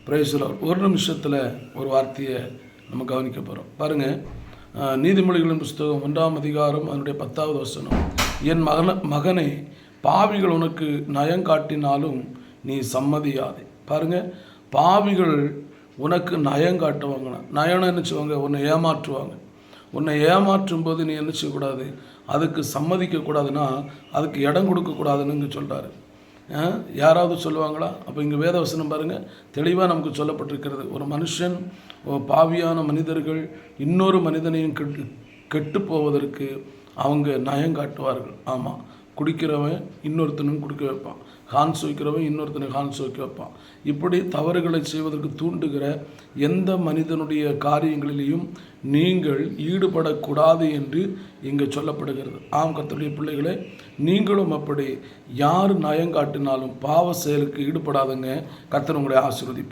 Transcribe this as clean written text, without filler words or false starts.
Praise the Lord. ஒரு நிமிஷத்தில் ஒரு வார்த்தையை நம்ம கவனிக்க போகிறோம். பாருங்கள், நீதிமொழிகளின் புஸ்தகம் 1ஆம் அதிகாரம் அதனுடைய 10வது வசனம். என் மகனை பாவிகள் உனக்கு நயங்காட்டினாலும் நீ சம்மதியாதே. பாருங்கள், பாவிகள் உனக்கு நயங்காட்டுவாங்க. நயனம் என்ன செய்வாங்க? உன்னை ஏமாற்றுவாங்க. உன்னை ஏமாற்றும் போது நீ என்ன செய்யக்கூடாது? அதுக்கு சம்மதிக்கக்கூடாதுன்னா, அதுக்கு இடம் கொடுக்கக்கூடாதுன்னு இங்கே சொல்கிறாரு. யாராவது சொல்லுவாங்களா? அப்போ இங்கே வேதவசனம் பாருங்கள், தெளிவாக நமக்கு சொல்லப்பட்டிருக்கிறது. ஒரு மனுஷன், பாவியான மனிதர்கள் இன்னொரு மனிதனையும் கெட்டு போவதற்கு அவங்க நயம் காட்டுவார்கள். ஆமாம், குடிக்கிறவன் இன்னொருத்தனும் குடிக்க வைப்பான், ஹான்ஸ் வைக்கிறவன் இன்னொருத்தனை ஹான்ஸ் வைக்க வைப்பான். இப்படி தவறுகளை செய்வதற்கு தூண்டுகிற எந்த மனிதனுடைய காரியங்களிலேயும் நீங்கள் ஈடுபடக்கூடாது என்று இங்கே சொல்லப்படுகிறது. ஆம், கர்த்தருடைய பிள்ளைகளே, நீங்களும் அப்படி யார் நயங்காட்டினாலும் பாவ செயலுக்கு ஈடுபடாதுங்க. கர்த்தர் உங்களை ஆசீர்வதிப்பார்.